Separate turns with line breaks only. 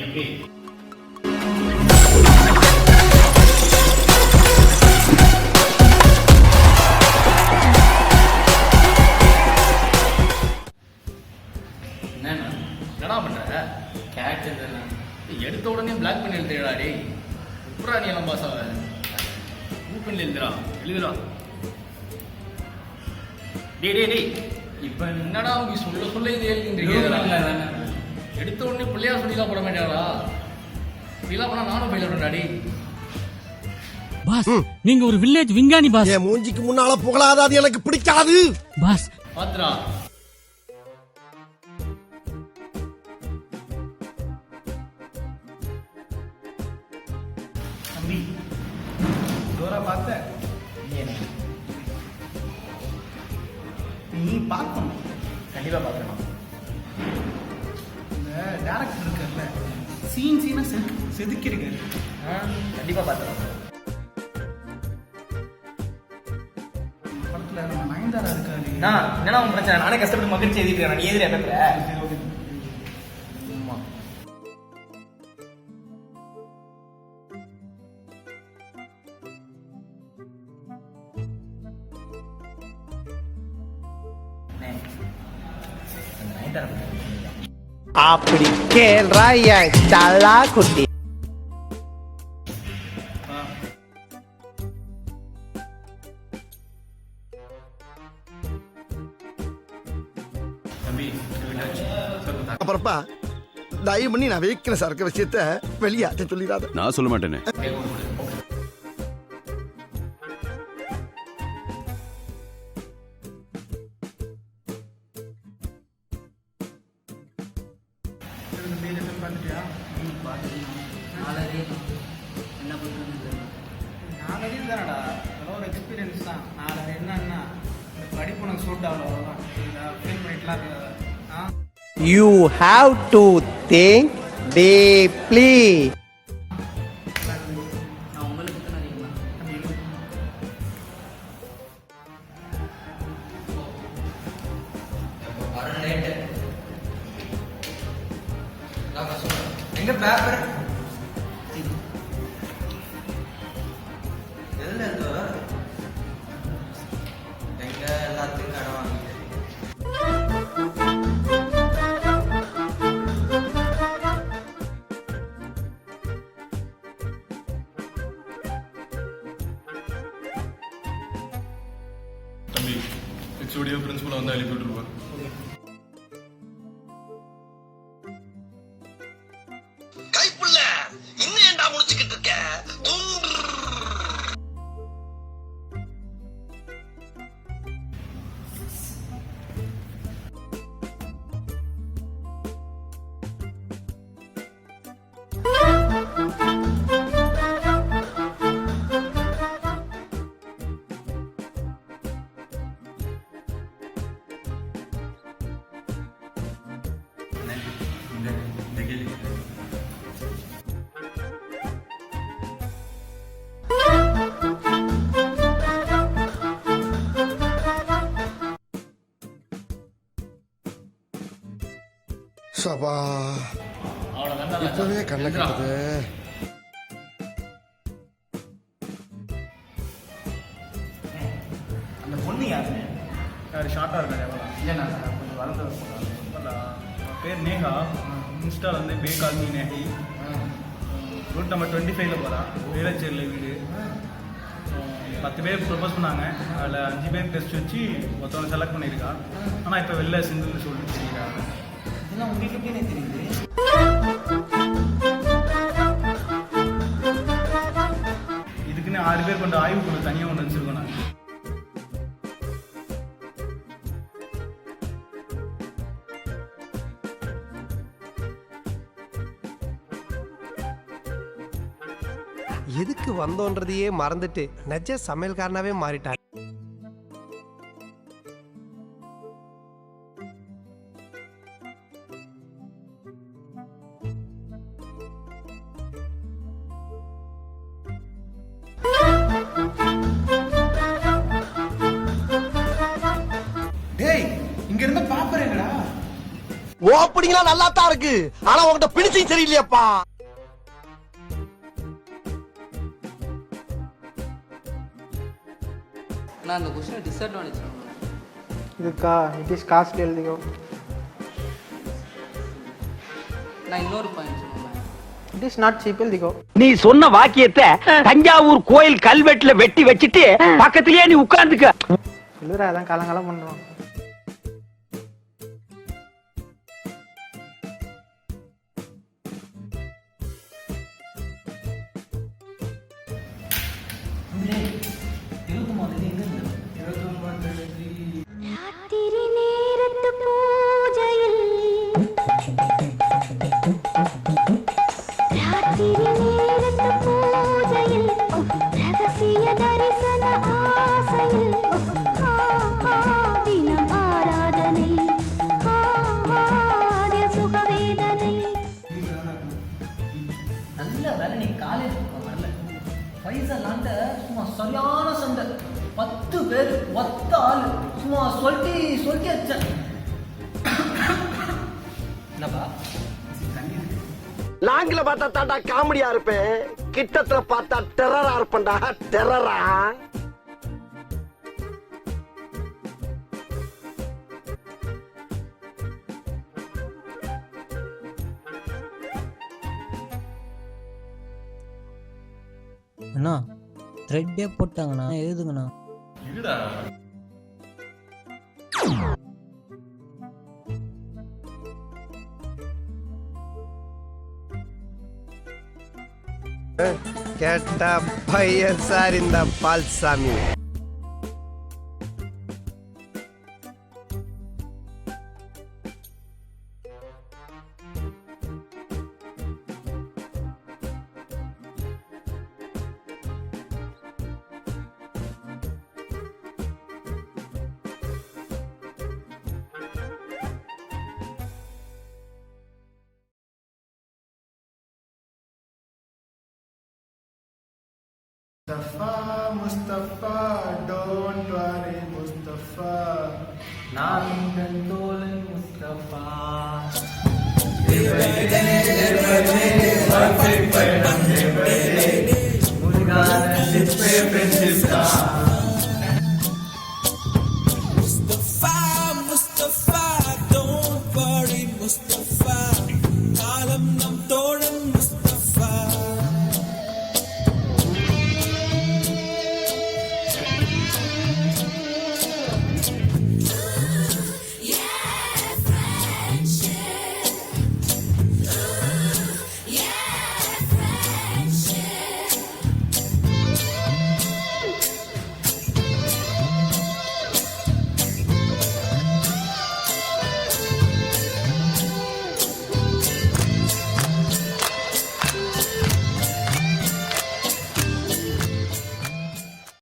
எப்படி என்னடா பண்ற? கேட் எடுத்த உடனே பிளாக் பண்ணி எழுதுடா. டேய் எப்படா நீ எல்லாம் பாஸ் ஆக பண்ணி எழுதுடா. டேய் டேய் டேய் இப்போ என்னடா அவங்க சொல்ல இது எழுதிட்டு எடுத்த உடனே பிள்ளையா சொல்லிலாம் போட மாட்டாடா. இப்படிலாம் போனா நானும் பயில விடுறா. டேய்
பாஸ், நீங்க ஒரு வில்லேஜ் விஞ்ஞானி பாஸ்.
என் மூஞ்சிக்கு முன்னால புகழாத, அது எனக்கு பிடிக்காது
பாஸ்.
பாத்துடா தம்பி, டோரா பார்த்த நீ பார்க்கணும், கண்டிப்பா பார்க்கணும். இந்த டேரக்டர் இருக்குல்ல, சீனா செதுக்கிருக்காரு. கண்டிப்பா பார்த்துக்கலாம். படத்துல நம்ம நயன்தாரா இருக்காரு. என்னடா உன் பிரச்சனை? நானே கஷ்டப்பட்டு மகிழ்ச்சி எழுதிட்டு நீ எதிரி பேப்பர்.
அப்படி கேள்றா என் தலா குட்டி.
அப்புறப்பா தயவு பண்ணி நான் வைக்கிற சரக்கு விஷயத்த வெளியாட்ட சொல்லிடாத.
நான் சொல்ல மாட்டேனே.
You have to think deeply.
எங்க பேப்பர் எங்க எல்லாத்தையும் கடன் வாங்கிட்டு
தம்பி, ஹெச்ஓடியோ பிரின்சிபல் வந்தா எழுதி விட்டுருவார்.
கைப்புள்ள இன்னும் ஏன்டா முடிச்சுக்கிட்டு இருக்க? சபா இப்பவே கண்ணை கட்டுது.
அந்த பொண்ணு யாரு? யார் ஷார்ட்டா இருக்காரு? எவ்வளோ இல்லைண்ணா, கொஞ்சம் வளர்ந்து பேர் நேஹா. இன்ஸ்டாவில் வந்து பே கால்மி நேஹி. ரூட் நம்பர் 25ல போகிறான். வேளச்சேரியில் வீடு. 10 பேர் ப்ரொபோஸ் பண்ணாங்க. அதில் 5 பேர் டெஸ்ட் வச்சு ஒருத்தவங்க செலக்ட் பண்ணியிருக்கா. ஆனால் இப்போ வெளில சிந்துன்னு சொல்லிட்டு செய்கிறாங்க. இதெல்லாம் உங்களுக்கு எப்படி தெரியுது? இதுக்குன்னு 6 பேர் கொண்ட ஆய்வுக்குழு தனியாக ஒன்று வச்சிருக்கோம். நான்
எதுக்கு வந்தோன்றதையே மறந்துட்டு நெஜ சமையல்காரனாவே மாறிட்டார்.
டேய், இங்க இருந்த பாப்பர் எங்கடா?
ஓப்பனிங்லாம் நல்லா தான் இருக்கு ஆனா உன்கிட்ட பிடிச்சும் சரியில்லையாப்பா.
நான் அந்த கொஸ்டின் டிஸ்அட்வான்டேஜ்
இதுக்கா இட் இஸ் காஸ்ட் எழுதிக்கோ.
நான் இன்னொரு பாயிண்ட் சொல்லுவேன்.
இட் இஸ் நாட் சீப் எழுதிக்கோ.
நீ சொன்ன வாக்கியத்தை தஞ்சாவூர் கோயில் கல்வெட்டுல வெட்டி வச்சிட்டு பக்கத்திலேயே நீ உட்கார்ந்துக்க.
சொல்லுறா அதான் காலங்காலம் பண்ணுறோம்.
ராத்திரி நேரத்து பூஜையில் ராத்திரி நேரத்து பூஜையில் ரகசிய தரிசன ஆசையில் தினம் ஆராதனை சுகவேதனை.
நல்ல வேலை நீ காலேஜ் வரல. பைசலாண்ட சும்மா சரியான சண்டை. 10 பேர் ஒத்த ஆளு சும்மா சொல்லிட்டு வச்சேன். என்னப்பா
லாங்கில பார்த்தா தாண்டா காமெடியா இருப்பேன், கிட்டத்துல பார்த்தா டெரரா இருப்பேன்டா. டெரரா
அண்ணா த்ரெட்டே போட்டாங்கண்ணா, எழுதுங்கண்ணா.
இருடா.
கேட்டா பையன் சார் இந்த பால்சாமி.
முஸ்தபா டோன்ட் வரி முஸ்தபா, நான் உங்கள் தோழன் Mustafa.
Mustafa, don't worry, Mustafa.